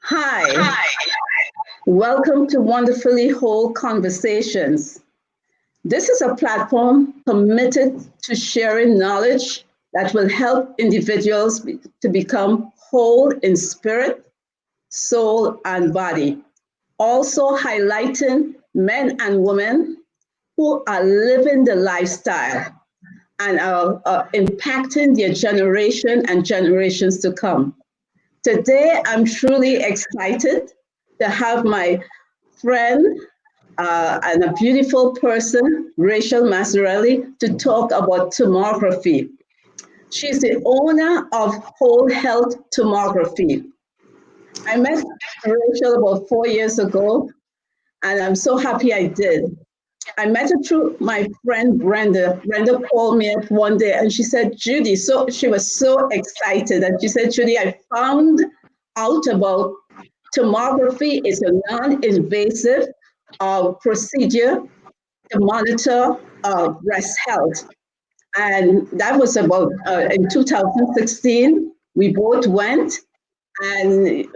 Hi, welcome to Wonderfully Whole Conversations. This is a platform committed to sharing knowledge that will help individuals to become whole in spirit, soul, and body. Also highlighting men and women who are living the lifestyle and are impacting their generation and generations to come. Today, I'm truly excited to have my friend and a beautiful person, Rachel Mazzarelli, to talk about tomography. She's the owner of Whole Health Tomography. I met Rachel about 4 years ago, and I'm so happy I did. I met her through my friend Brenda. Brenda called me up one day and she said, Judy, so she was so excited. And she said, Judy, I found out about tomography. It's a non-invasive procedure to monitor breast health. And that was about in 2016. We both went, and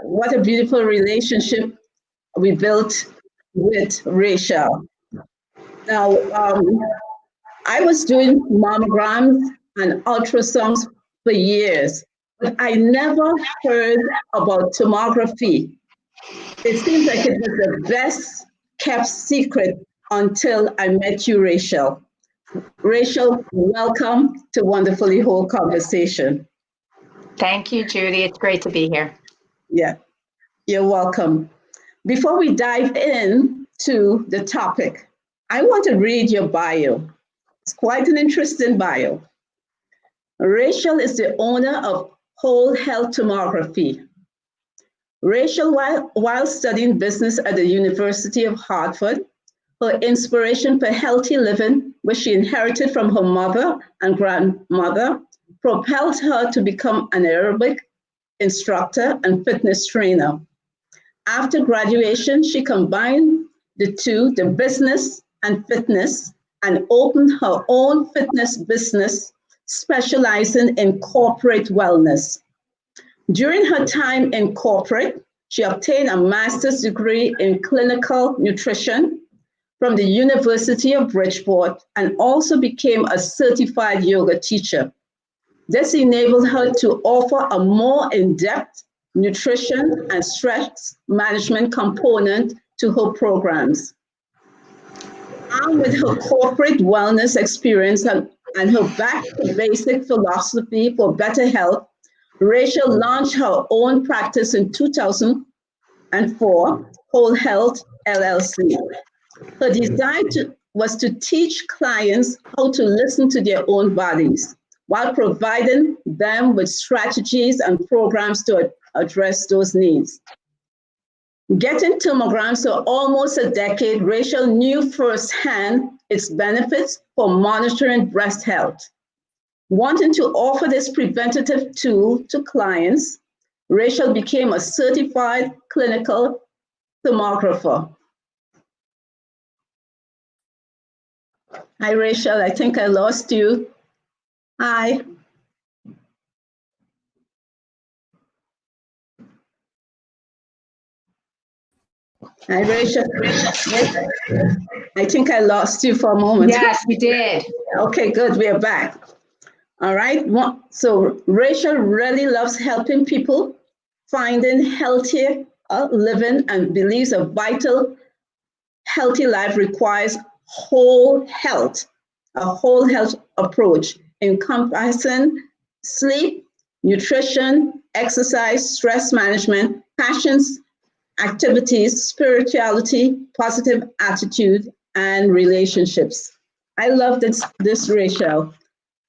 what a beautiful relationship we built with Rachel. Now, I was doing mammograms and ultrasounds for years, but I never heard about tomography. It seems like it was the best kept secret until I met you, Rachel. Rachel, welcome to Wonderfully Whole Conversation. Thank you, Judy. It's great to be here. Yeah, you're welcome. Before we dive in to the topic, I want to read your bio. It's quite an interesting bio. Rachel is the owner of Whole Health Tomography. Rachel, while studying business at the University of Hartford, her inspiration for healthy living, which she inherited from her mother and grandmother, propelled her to become an aerobic instructor and fitness trainer. After graduation, she combined the two, the business and fitness, and opened her own fitness business specializing in corporate wellness. During her time in corporate, she obtained a master's degree in clinical nutrition from the University of Bridgeport and also became a certified yoga teacher. This enabled her to offer a more in-depth nutrition and stress management component to her programs. Armed with her corporate wellness experience and her back to basic philosophy for better health, Rachel launched her own practice in 2004, Whole Health LLC. Her desire was to teach clients how to listen to their own bodies while providing them with strategies and programs to address those needs. Getting tomograms for almost a decade, Rachel knew firsthand its benefits for monitoring breast health. Wanting to offer this preventative tool to clients, Rachel became a certified clinical tomographer. Hi, Rachel, I think I lost you. Hi. Hi, Rachel. I think I lost you for a moment. Yes, you did. Okay, good. We are back. All right. So Rachel really loves helping people finding healthier living and believes a vital, healthy life requires whole health, a whole health approach encompassing sleep, nutrition, exercise, stress management, passions, activities, spirituality, positive attitude, and relationships. I love this Rachel.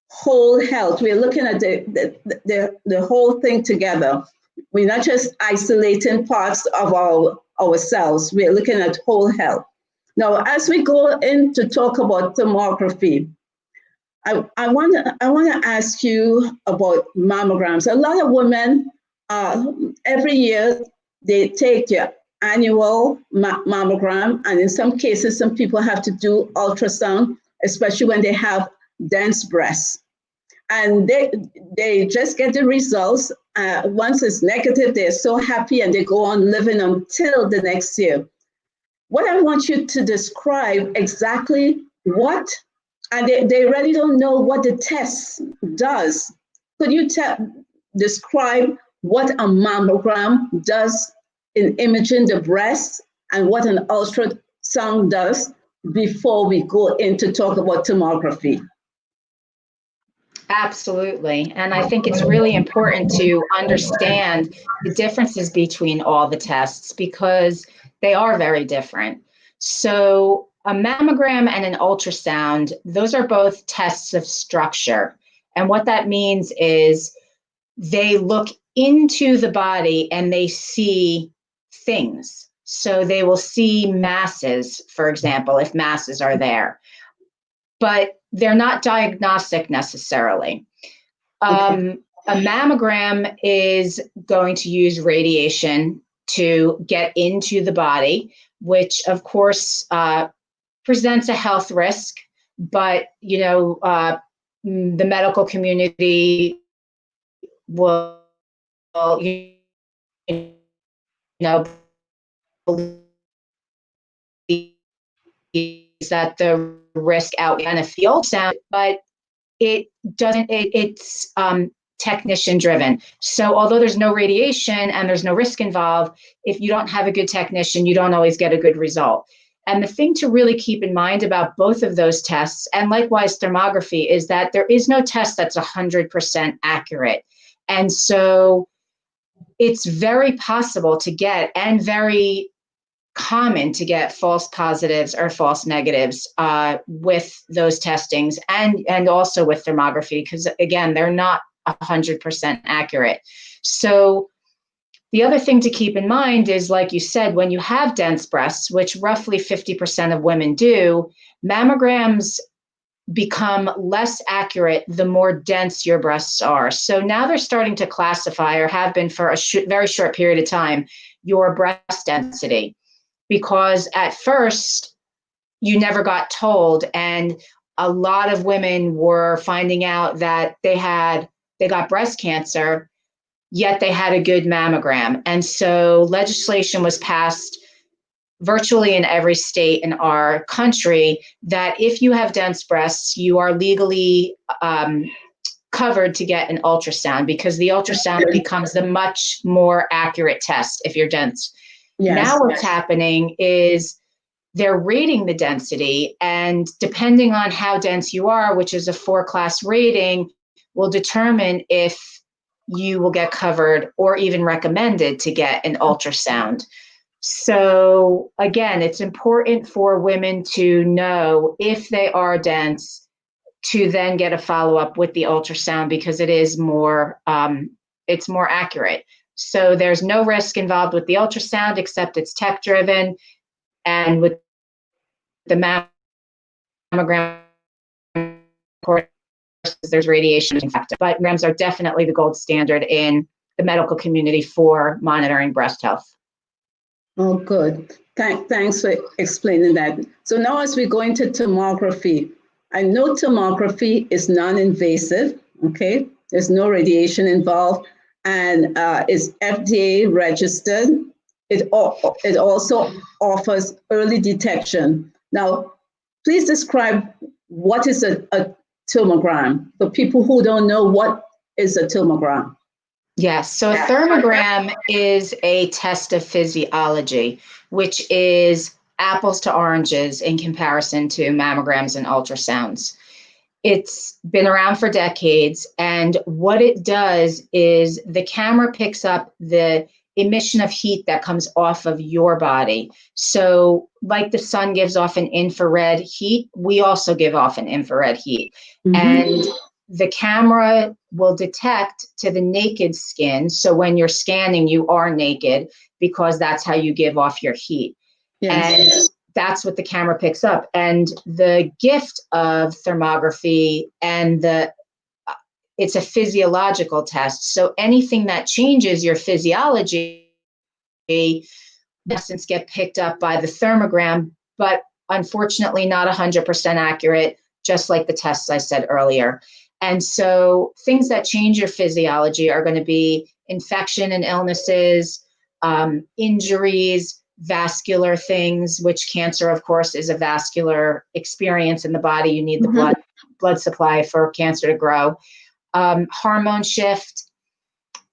Whole health. We're looking at the whole thing together. We're not just isolating parts of ourselves. We're looking at whole health. Now, as we go in to talk about tomography, I want to ask you about mammograms. A lot of women, every year, they take their annual mammogram, and in some cases, some people have to do ultrasound, especially when they have dense breasts. And they just get the results once it's negative, they're so happy and they go on living until the next year. What I want you to describe exactly what, and they really don't know what the test does. Could you describe what a mammogram does in imaging the breast and what an ultrasound does before we go into talk about tomography? Absolutely. And I think it's really important to understand the differences between all the tests because they are very different. So a mammogram and an ultrasound, those are both tests of structure. And what that means is they look into the body and they see things. So they will see masses, for example, if masses are there. But they're not diagnostic necessarily. A mammogram is going to use radiation to get into the body, which of course presents a health risk, but the medical community will you know believe that the risk out in a field sound, but it doesn't, it's technician driven. So although there's no radiation and there's no risk involved, if you don't have a good technician, you don't always get a good result. And the thing to really keep in mind about both of those tests, and likewise thermography, is that there is no test that's 100% accurate. And so it's very possible to get, and very common to get, false positives or false negatives with those testings, and also with thermography, because again, they're not 100% accurate. So the other thing to keep in mind is, like you said, when you have dense breasts, which roughly 50% of women do, mammograms become less accurate the more dense your breasts are. So now they're starting to classify, or have been for a very short period of time, your breast density. Because at first you never got told, and a lot of women were finding out that they got breast cancer, yet they had a good mammogram. And so legislation was passed virtually in every state in our country that if you have dense breasts, you are legally covered to get an ultrasound, because the ultrasound becomes the much more accurate test if you're dense. Yes. Now what's happening is they're rating the density, and depending on how dense you are, which is a 4-class rating, will determine if you will get covered or even recommended to get an ultrasound. So again, it's important for women to know if they are dense, to then get a follow-up with the ultrasound, because it is more, it's more accurate. So there's no risk involved with the ultrasound, except it's tech driven. And with the mammogram, of course, there's radiation factor, but mammograms are definitely the gold standard in the medical community for monitoring breast health. Oh, good. Thanks for explaining that. So now as we go into tomography, I know tomography is non-invasive, okay? There's no radiation involved, and is FDA registered. It also offers early detection. Now, please describe what is a tomogram for people who don't know what is a tomogram. Yes, so a thermogram is a test of physiology, which is apples to oranges in comparison to mammograms and ultrasounds. It's been around for decades, and what it does is the camera picks up the emission of heat that comes off of your body. So like the sun gives off an infrared heat, we also give off an infrared heat. Mm-hmm. And the camera will detect to the naked skin. So when you're scanning, you are naked, because that's how you give off your heat. Yes. And that's what the camera picks up. And the gift of thermography, and it's a physiological test. So anything that changes your physiology, in essence, get picked up by the thermogram, but unfortunately not 100% accurate, just like the tests I said earlier. And so things that change your physiology are going to be infection and illnesses, injuries, vascular things, which cancer, of course, is a vascular experience in the body. You need the blood supply for cancer to grow. Hormone shift,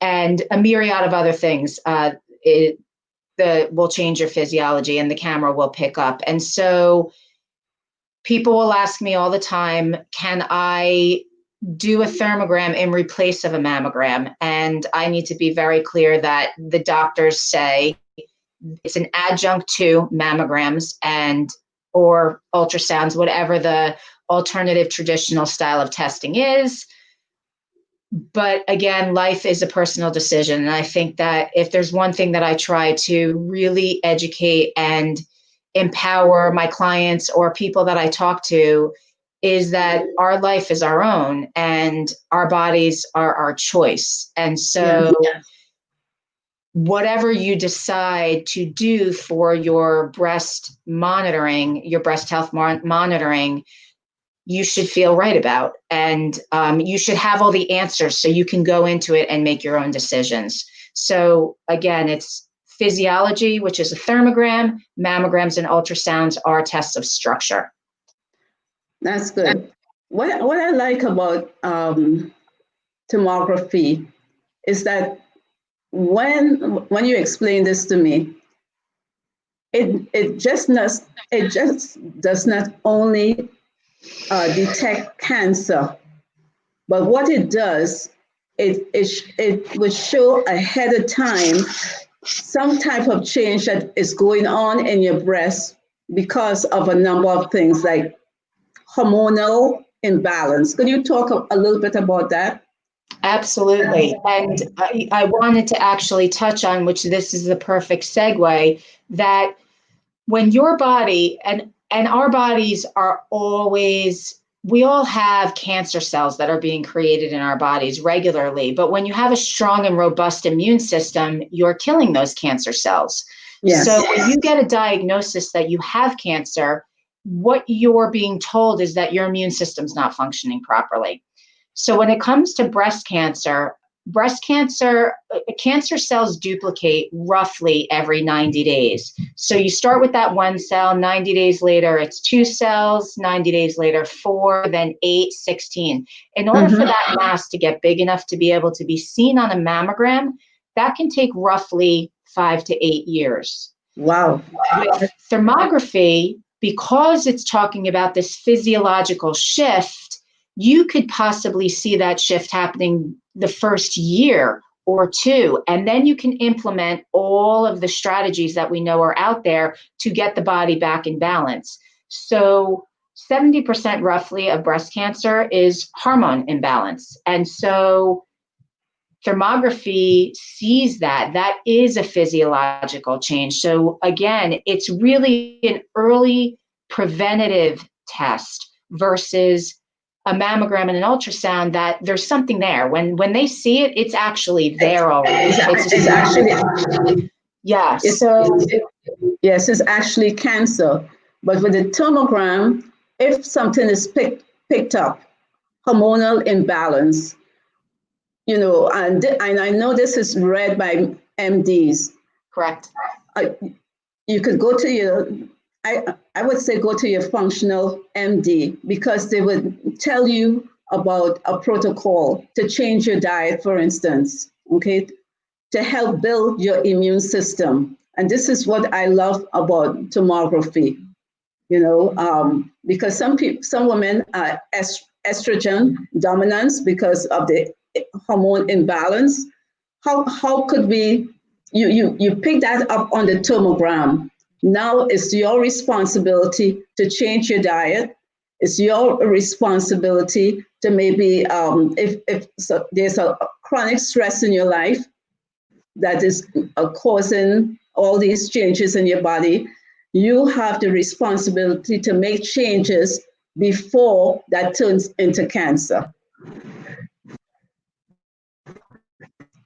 and a myriad of other things. Will change your physiology, and the camera will pick up. And so people will ask me all the time, can I do a thermogram in replace of a mammogram? And I need to be very clear that the doctors say it's an adjunct to mammograms and or ultrasounds, whatever the alternative traditional style of testing is. But again, life is a personal decision. And I think that if there's one thing that I try to really educate and empower my clients or people that I talk to, is that our life is our own and our bodies are our choice. And so whatever you decide to do for your breast monitoring, your breast health monitoring, you should feel right about. And you should have all the answers so you can go into it and make your own decisions. So again, it's physiology, which is a thermogram. Mammograms and ultrasounds are tests of structure. That's good. What I like about tomography is that when you explain this to me, it just does not only detect cancer, but what it does, it would show ahead of time some type of change that is going on in your breast because of a number of things like hormonal imbalance. Could you talk a little bit about that? Absolutely. And I wanted to actually touch on, which this is the perfect segue, that when your body and our bodies are always, we all have cancer cells that are being created in our bodies regularly. But when you have a strong and robust immune system, you're killing those cancer cells. Yes. So when you get a diagnosis that you have cancer, what you're being told is that your immune system's not functioning properly. So when it comes to breast cancer cells duplicate roughly every 90 days. So you start with that one cell, 90 days later, it's 2 cells, 90 days later, 4, then 8, 16. In order for that mass to get big enough to be able to be seen on a mammogram, that can take roughly 5 to 8 years. Wow. With thermography, because it's talking about this physiological shift, you could possibly see that shift happening the first year or two, and then you can implement all of the strategies that we know are out there to get the body back in balance. So 70% roughly of breast cancer is hormone imbalance. And so thermography sees that is a physiological change. So again, it's really an early preventative test versus a mammogram and an ultrasound, that there's something there. When they see it, it's actually there already. It's actually, yeah. Yes, it's actually cancer. But with the tomogram, if something is picked up, hormonal imbalance, and I know this is read by MDs. Correct. You could go to your, I would say go to your functional MD, because they would tell you about a protocol to change your diet, for instance, okay, to help build your immune system. And this is what I love about tomography, because some women are estrogen dominance because of the hormone imbalance. How could you pick that up on the tomogram? Now it's your responsibility to change your diet. It's your responsibility to maybe, if there's a chronic stress in your life that is causing all these changes in your body, you have the responsibility to make changes before that turns into cancer.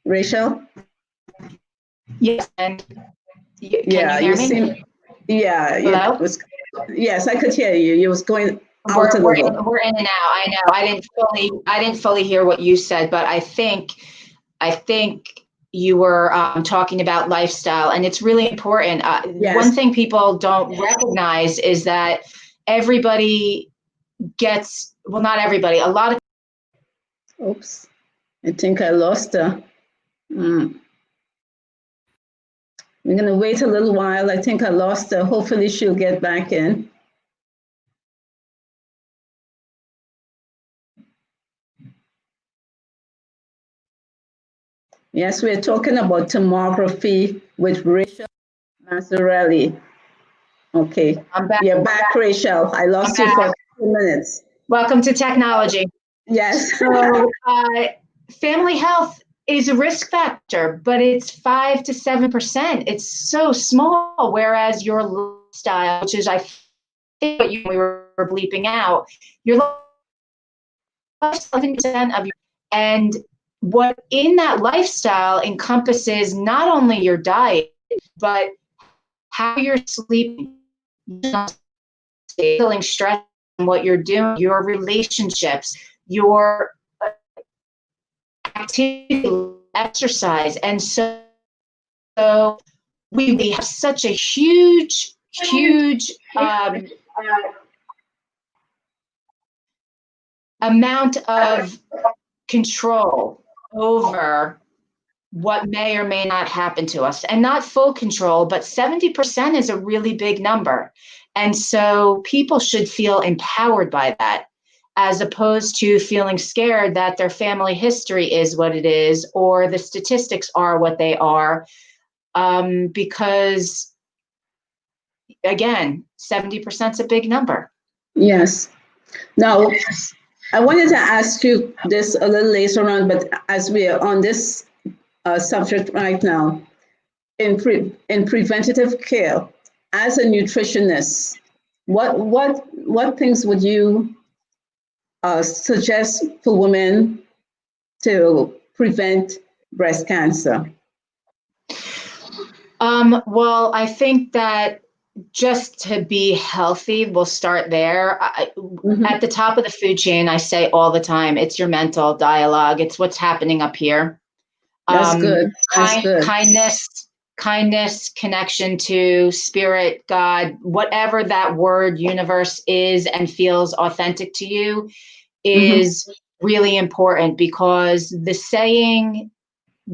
Rachel? Yes, and can you hear me? Yeah. Yes, I could hear you. You was going out a little. We're in and out. I know. I didn't fully hear what you said, but I think you were talking about lifestyle, and it's really important. Yes. One thing people don't recognize is that everybody gets, well, not everybody, a lot of. Oops, I think I lost her. We're going to wait a little while. I think I lost her. Hopefully she'll get back in. Yes, we're talking about tomography with Rachel Mazzarelli. Okay. I'm back. You're back, Rachel. I lost you for 2 minutes. Welcome to technology. Yes. So family health is a risk factor, but it's 5 to 7%. It's so small. Whereas your lifestyle, which is, I think what we were bleeping out, your lifestyle, 7% of your, and what in that lifestyle encompasses not only your diet, but how you're sleeping, feeling stress, and what you're doing, your relationships, your activity, exercise. And so we have such a huge amount of control over what may or may not happen to us, and not full control, but 70% is a really big number. And so people should feel empowered by that, as opposed to feeling scared that their family history is what it is, or the statistics are what they are, because again, 70% is a big number. Yes. Now, I wanted to ask you this a little later on, but as we are on this subject right now, in preventative care, as a nutritionist, what things would you suggest for women to prevent breast cancer? Well, I think that just to be healthy, we'll start there. At the top of the food chain, I say all the time, it's your mental dialogue. It's what's happening up here. That's good. That's good. Kindness, connection to spirit, God, whatever that word universe is and feels authentic to you is really important, because the saying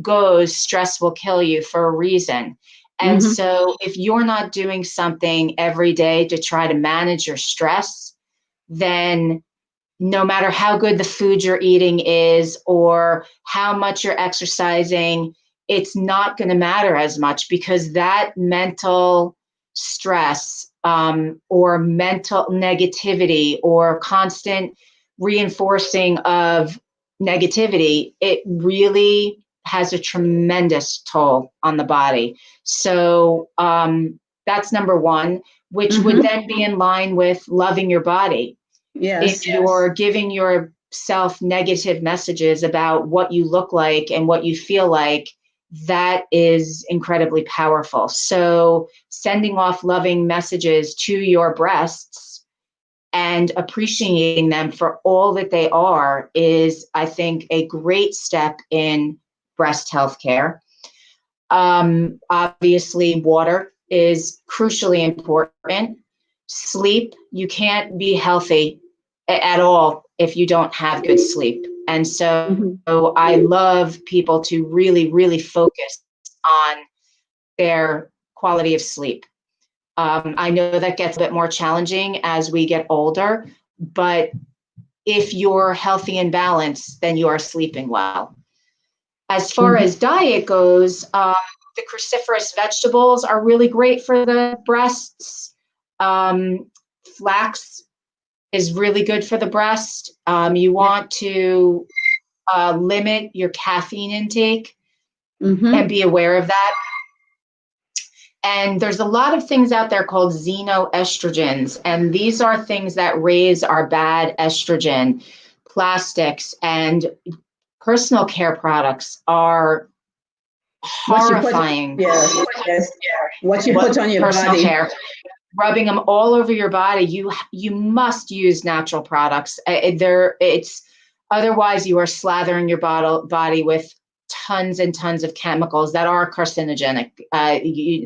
goes, stress will kill you, for a reason. And so if you're not doing something every day to try to manage your stress, then no matter how good the food you're eating is or how much you're exercising, it's not going to matter as much, because that mental stress or mental negativity or constant reinforcing of negativity, it really has a tremendous toll on the body. So that's number one, which would then be in line with loving your body. Yes. If you're giving yourself negative messages about what you look like and what you feel like, that is incredibly powerful. So sending off loving messages to your breasts and appreciating them for all that they are is, I think, a great step in breast health care. Obviously, water is crucially important. Sleep, you can't be healthy at all if you don't have good sleep. And so I love people to really, really focus on their quality of sleep. I know that gets a bit more challenging as we get older, but if you're healthy and balanced, then you are sleeping well. As far as diet goes, the cruciferous vegetables are really great for the breasts. Flax is really good for the breast. You want to limit your caffeine intake and be aware of that. And there's a lot of things out there called xenoestrogens, and these are things that raise our bad estrogen. Plastics and personal care products are horrifying. What you put on your personal body. Care, rubbing them all over your body. You must use natural products. Otherwise you are slathering your body with tons and tons of chemicals that are carcinogenic.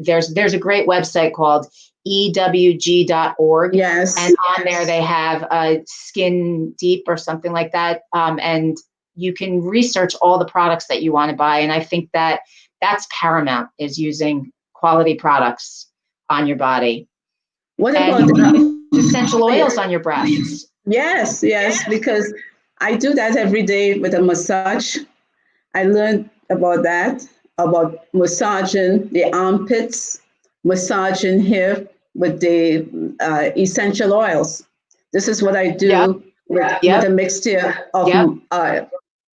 There's a great website called ewg.org. Yes. And on there they have Skin Deep or something like that. And you can research all the products that you want to buy. And I think that that's paramount, is using quality products on your body. What and about essential oils on your breasts? Yes, because I do that every day with a massage. I learned about that, about massaging the armpits, massaging here with the essential oils. This is what I do with a mixture of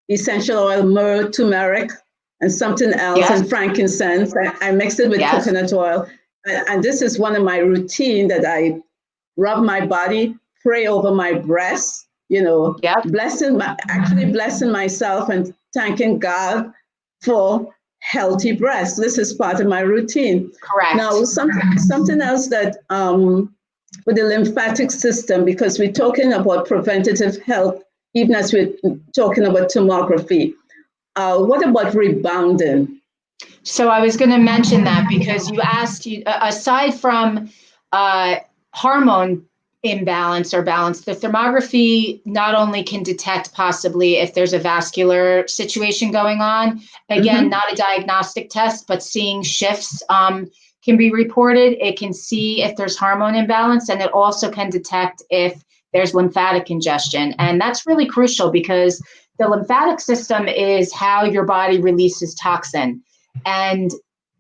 essential oil, myrrh, turmeric, and something else, and frankincense. I mix it with coconut oil. And this is one of my routine that I rub my body, pray over my breasts, blessing myself and thanking God for healthy breasts. This is part of my routine. Correct. Now, something else that with the lymphatic system, because we're talking about preventative health, even as we're talking about tomography. What about rebounding? So I was going to mention that, because you asked, aside from hormone imbalance or balance, the thermography not only can detect possibly if there's a vascular situation going on, again, not a diagnostic test, but seeing shifts can be reported. It can see if there's hormone imbalance, and it also can detect if there's lymphatic congestion. And that's really crucial, because the lymphatic system is how your body releases toxin, and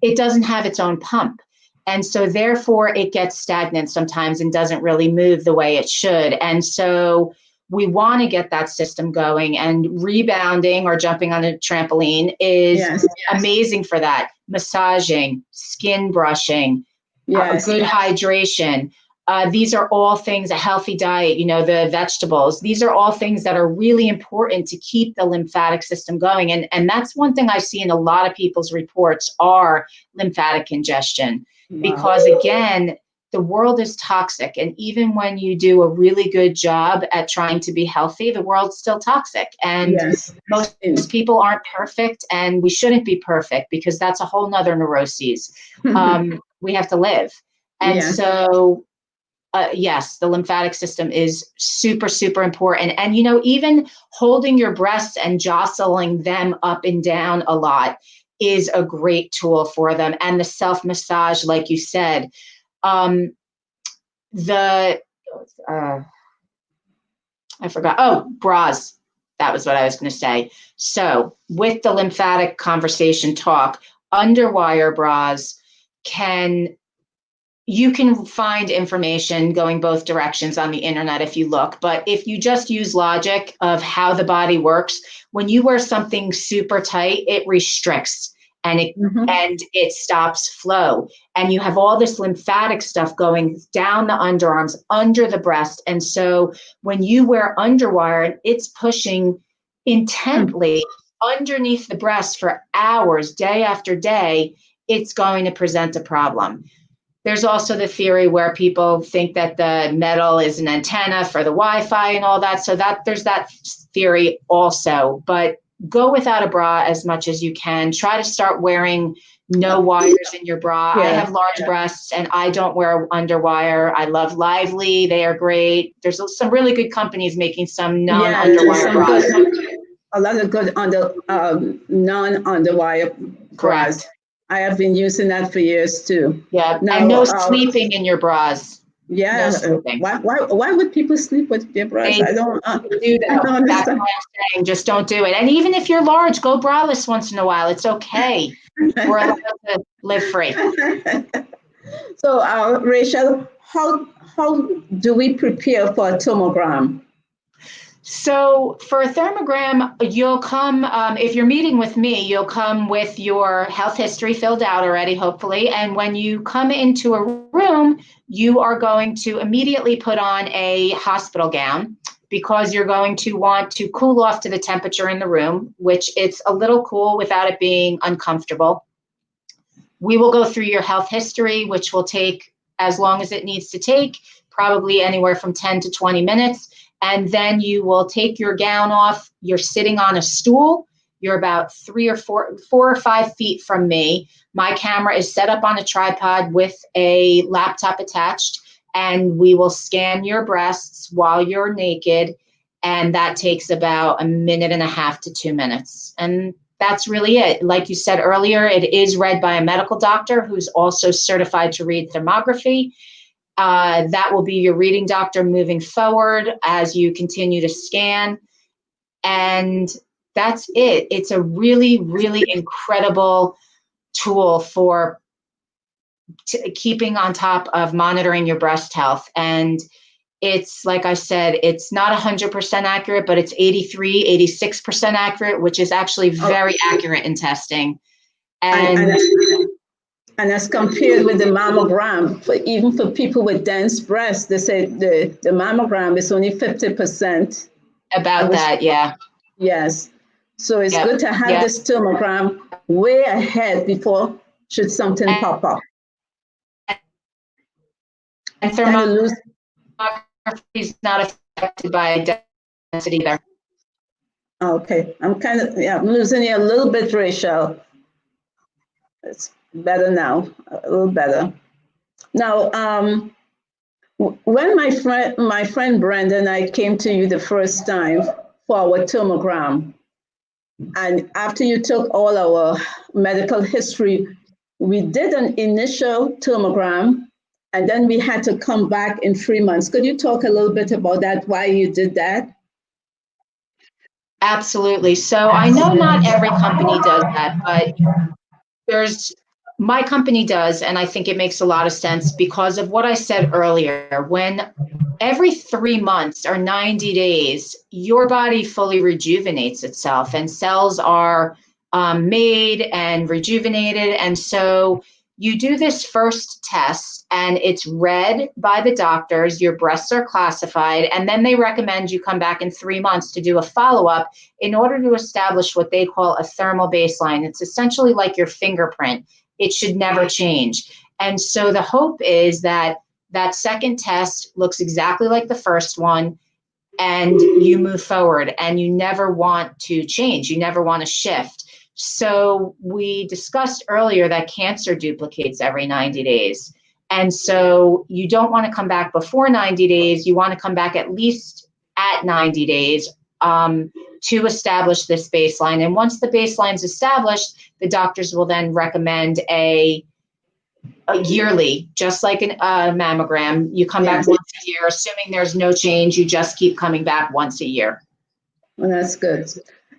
it doesn't have its own pump. And so therefore it gets stagnant sometimes and doesn't really move the way it should. And so we want to get that system going, and rebounding or jumping on a trampoline is amazing for that. Massaging, skin brushing, good hydration. These are all things, a healthy diet, the vegetables. These are all things that are really important to keep the lymphatic system going. And that's one thing I see in a lot of people's reports are lymphatic congestion. Wow. Because again, the world is toxic. And even when you do a really good job at trying to be healthy, the world's still toxic. And most people aren't perfect, and we shouldn't be perfect, because that's a whole nother neuroses. We have to live. And so yes, the lymphatic system is super, super important. And, even holding your breasts and jostling them up and down a lot is a great tool for them. And the self-massage, like you said, I forgot. Bras. That was what I was going to say. So with the lymphatic conversation talk, underwire bras you can find information going both directions on the internet if you look. But if you just use logic of how the body works, when you wear something super tight, it restricts and it stops flow. And you have all this lymphatic stuff going down the underarms, under the breast. And so when you wear underwire, it's pushing intently underneath the breast for hours, day after day, it's going to present a problem. There's also the theory where people think that the metal is an antenna for the Wi-Fi and all that. So that there's that theory also. But go without a bra as much as you can. Try to start wearing no wires in your bra. I have large breasts, and I don't wear underwire. I love Lively. They are great. There's some really good companies making some non-underwire bras. A lot of good non-underwire bras. Correct. I have been using that for years too. Yeah, now, and no sleeping in your bras. Yeah, no why would people sleep with their bras? I don't do that. That's what I'm saying. Just don't do it. And even if you're large, go braless once in a while. It's okay. We're allowed to live free. So, Rachel, how do we prepare for a tomogram? So for a thermogram, you'll come, if you're meeting with me, you'll come with your health history filled out already, hopefully. And when you come into a room, you are going to immediately put on a hospital gown, because you're going to want to cool off to the temperature in the room, which it's a little cool without it being uncomfortable. We will go through your health history, which will take as long as it needs to take, probably anywhere from 10 to 20 minutes. And then you will take your gown off. You're sitting on a stool. You're about 4 or 5 feet from me. My camera is set up on a tripod with a laptop attached, and we will scan your breasts while you're naked. And that takes about 1.5 to 2 minutes. And that's really it. Like you said earlier, it is read by a medical doctor who's also certified to read thermography. That will be your reading doctor moving forward as you continue to scan. And that's it. It's a really, really incredible tool for keeping on top of monitoring your breast health. And it's, like I said, it's not 100% accurate, but it's 86% accurate, which is actually very accurate in testing. And as compared with the mammogram, even for people with dense breasts, they say the mammogram is only 50%. About that, yeah. Yes. So it's good to have this thermogram way ahead before should something pop up. And thermography is not affected by density either. Okay, I'm losing you a little bit, Rachel. It's better now, a little better. Now, when my friend Brenda and I came to you the first time for our thermogram, and after you took all our medical history, we did an initial thermogram, and then we had to come back in 3 months. Could you talk a little bit about that, why you did that? Absolutely. So I know not every company does that, but my company does, and I think it makes a lot of sense because of what I said earlier. When every 3 months or 90 days, your body fully rejuvenates itself and cells are made and rejuvenated. And so you do this first test and it's read by the doctors, your breasts are classified, and then they recommend you come back in 3 months to do a follow-up in order to establish what they call a thermal baseline. It's essentially like your fingerprint. It should never change. And so the hope is that that second test looks exactly like the first one and you move forward and you never want to change. You never want to shift. So we discussed earlier that cancer duplicates every 90 days. And so you don't want to come back before 90 days. You want to come back at least at 90 days to establish this baseline. And once the baseline is established, the doctors will then recommend a yearly, just like a mammogram. You come back once a year, assuming there's no change, you just keep coming back once a year. Well, that's good.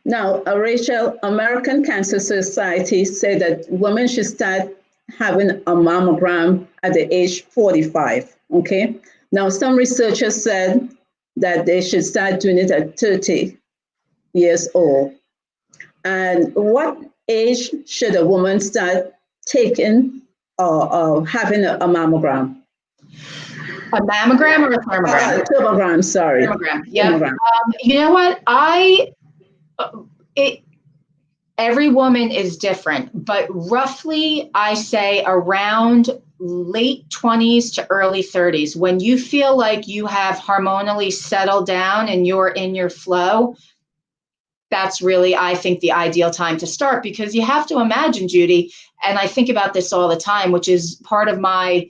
Now, Rachel, American Cancer Society said that women should start having a mammogram at the age 45, okay? Now, some researchers said that they should start doing it at 30 years old. And what age should a woman start taking or having a mammogram? A mammogram or a thermogram? Thermogram, sorry. Thermogram, yeah. You know what? Every woman is different, but roughly I say around late 20s to early 30s, when you feel like you have hormonally settled down and you're in your flow, that's really, I think, the ideal time to start, because you have to imagine, Judy, and I think about this all the time, which is part of my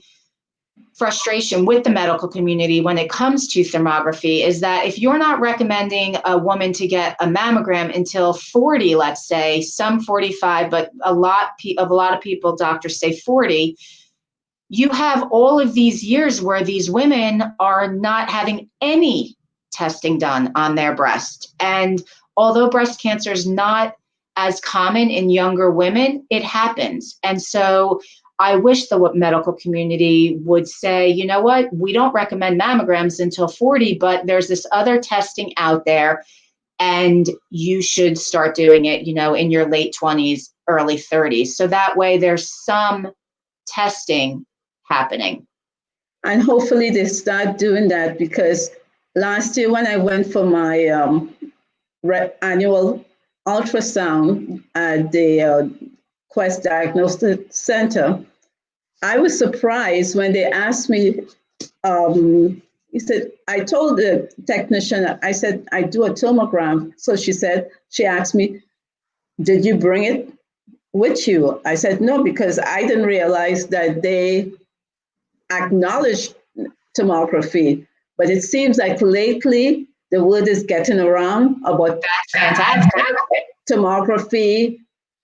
frustration with the medical community when it comes to thermography, is that if you're not recommending a woman to get a mammogram until 40, let's say, some 45, but a lot of people, doctors say 40, you have all of these years where these women are not having any testing done on their breast. And although breast cancer is not as common in younger women, it happens. And so I wish the medical community would say, you know what, we don't recommend mammograms until 40, but there's this other testing out there and you should start doing it, in your late 20s, early 30s. So that way there's some testing happening. And hopefully they start doing that, because last year when I went for my annual ultrasound at the Quest Diagnostic Center, I was surprised when they asked me, he said, I told the technician, I said, I do a thermogram. So she asked me, did you bring it with you? I said, no, because I didn't realize that they acknowledged tomography. But it seems like lately the word is getting around about That's fantastic. tomography,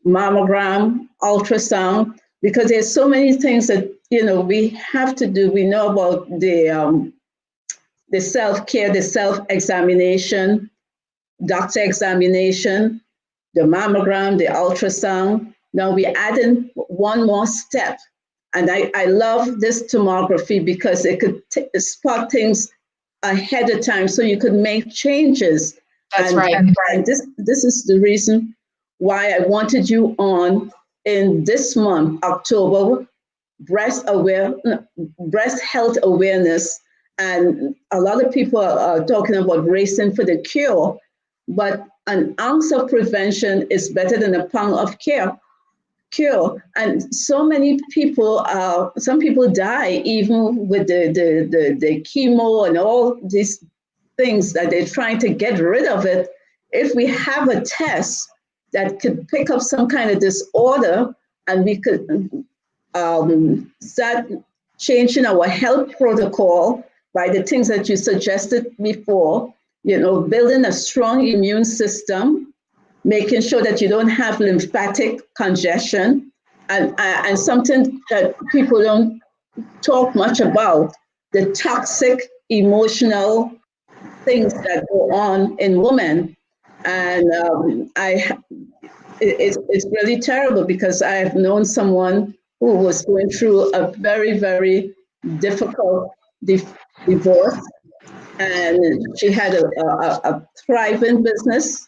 mammogram, ultrasound, because there's so many things that we have to do. We know about the self-care, the self-examination, doctor examination, the mammogram, the ultrasound. Now we're adding one more step. And I love this tomography because it could spot things ahead of time so you could make changes. That's and, right. And this is the reason why I wanted you on in this month, October, breast health awareness. And a lot of people are talking about racing for the cure, but an ounce of prevention is better than a pound of cure. And so many people, some people die even with the chemo and all these things that they're trying to get rid of it. If we have a test that could pick up some kind of disorder, and we could start changing our health protocol by the things that you suggested before, building a strong immune system, making sure that you don't have lymphatic congestion, and something that people don't talk much about, the toxic emotional things that go on in women. And it's really terrible because I have known someone who was going through a very, very difficult divorce, and she had a thriving business,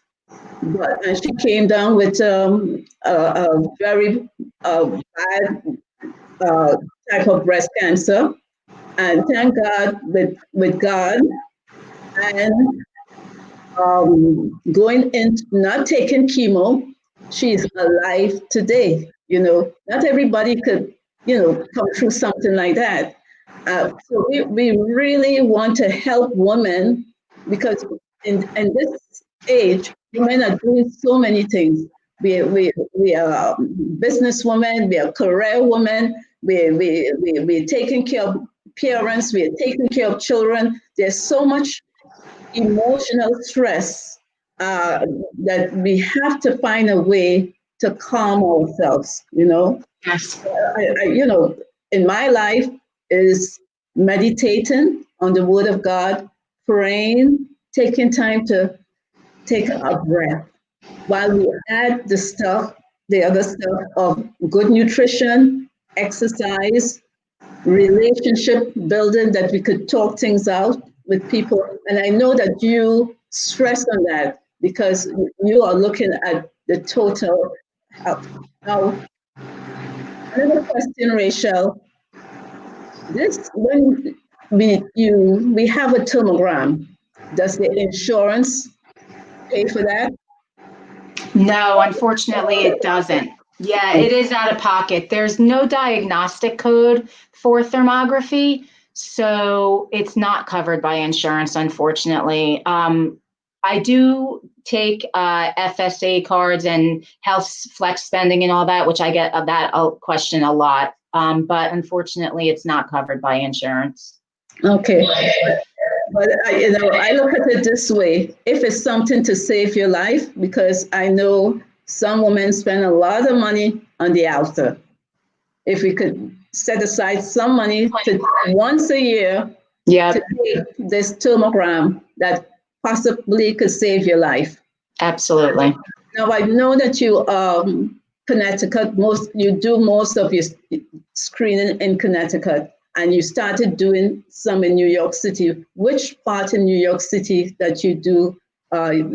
and she came down with a very bad type of breast cancer. And thank God, with God and going in, not taking chemo, she's alive today. Not everybody could, come through something like that. So we really want to help women because in this age, women are doing so many things. We are businesswomen, we are career women, we're taking care of parents, we're taking care of children. There's so much emotional stress that we have to find a way to calm ourselves. Yes. In my life is meditating on the Word of God, praying, taking time to take a breath while we add the other stuff of good nutrition, exercise, relationship building, that we could talk things out with people. And I know that you stress on that because you are looking at the total health. Now, another question, Rachel. This when we have a tomogram, does the insurance pay for that? No, unfortunately, it doesn't. Yeah, it is out of pocket. There's no diagnostic code for thermography, so it's not covered by insurance, unfortunately. I do take FSA cards and health flex spending and all that, which I get that question a lot. But unfortunately, it's not covered by insurance. Okay. But I look at it this way: if it's something to save your life, because I know some women spend a lot of money on the altar. If we could set aside some money to once a year Yeah, to take this tomogram, that possibly could save your life. absolutely. Now I know that you Connecticut, you do most of your screening in Connecticut, and you started doing some in New York City. Which part in New York City that you do your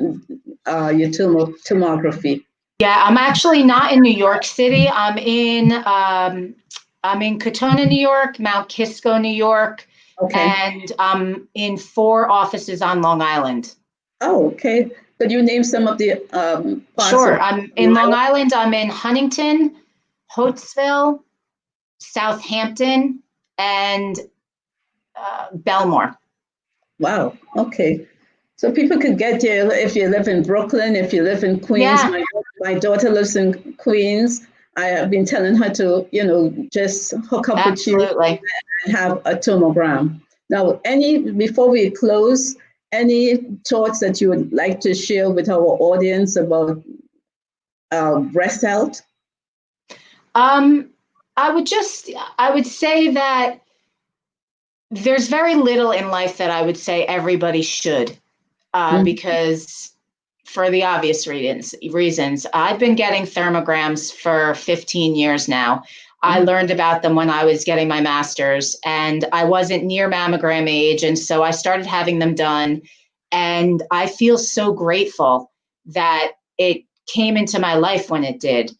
tomography? Yeah, I'm actually not in New York City. I'm in Katona, New York, Mount Kisco, New York, Okay. and I'm in 4 offices on Long Island. Oh, okay. Could you name some of the parts? Sure. I'm in Long Island. I'm in Huntington, Hotesville, Southampton, and Belmore. Wow. Okay. So people could get there if you live in Brooklyn, if you live in Queens. Yeah, My daughter lives in Queens. I have been telling her to, just hook up with you absolutely. and have a tomogram. Now, before we close, any thoughts that you would like to share with our audience about breast health? Um, I would say that there's very little in life that I would say everybody should, Mhm. because for the obvious reasons. I've been getting thermograms for 15 years now. I learned about them when I was getting my master's, and I wasn't near mammogram age. And so I started having them done. And I feel so grateful that it came into my life when it did.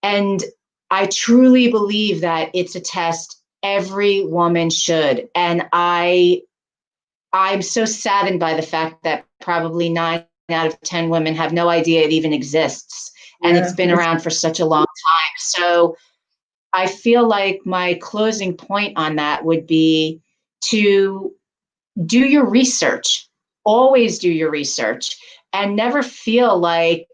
And I truly believe that it's a test every woman should. And I'm so saddened by the fact that probably 9 out of 10 women have no idea it even exists. And it's Yeah. been around for such a long time. So I feel like my closing point on that would be to do your research, always do your research, and never feel like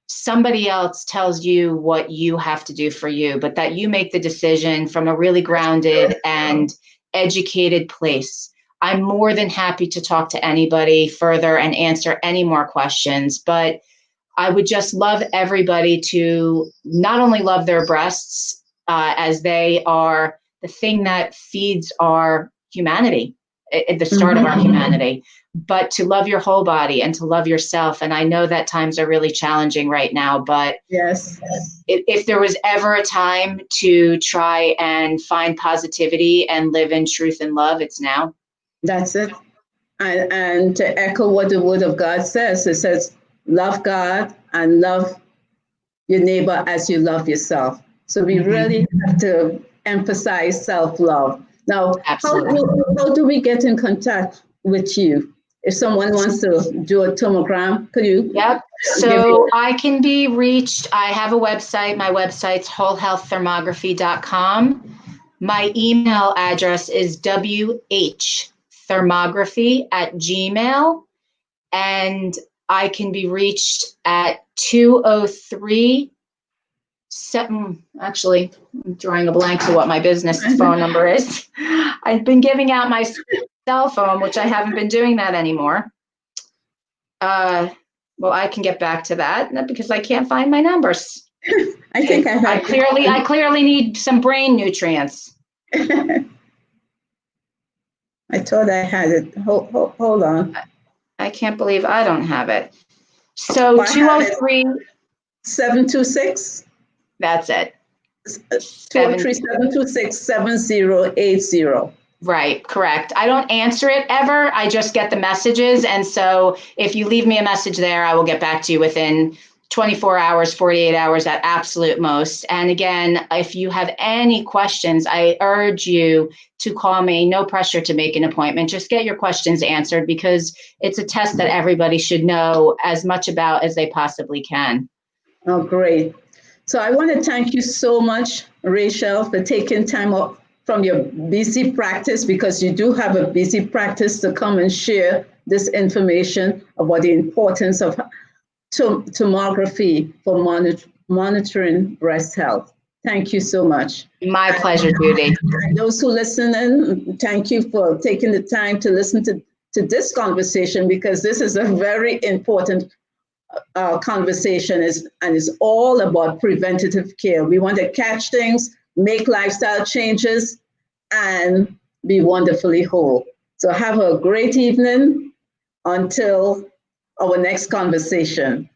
somebody else tells you what you have to do for you, but that you make the decision from a really grounded and educated place. I'm more than happy to talk to anybody further and answer any more questions, but I would just love everybody to not only love their breasts, as they are the thing that feeds our humanity, at the start of our humanity, but to love your whole body and to love yourself. And I know that times are really challenging right now, but Yes. if there was ever a time to try and find positivity and live in truth and love, it's now. That's it. And to echo what the Word of God says, it says, love God and love your neighbor as you love yourself. So we really have to emphasize self-love. Now, Absolutely. how do we get in contact with you? If someone wants to do a tomogram, could you Yep. give me? So I can be reached. I have a website. My website's wholehealththermography.com. My email address is whthermography@gmail. And I can be reached at 203 actually, I'm drawing a blank to what my business phone number is. I've been giving out my cell phone, which I haven't been doing that anymore. Well, I can get back to that because I can't find my numbers. I think I have. I clearly need some brain nutrients. I thought I had it. Hold on. I can't believe I don't have it. So 203. 726. That's it. 203-726-7080. Right, correct. I don't answer it ever. I just get the messages. And so if you leave me a message there, I will get back to you within 24 hours, 48 hours at absolute most. And again, if you have any questions, I urge you to call me. No pressure to make an appointment. Just get your questions answered because it's a test that everybody should know as much about as they possibly can. Oh, great. So I want to thank you so much, Rachel, for taking time off from your busy practice, because you do have a busy practice, to come and share this information about the importance of tomography for monitoring breast health. Thank you so much. My pleasure, Judy. And those who listen in, thank you for taking the time to listen to this conversation, because this is a very important conversation, and it's all about preventative care. We want to catch things, make lifestyle changes, and be wonderfully whole. So have a great evening until our next conversation.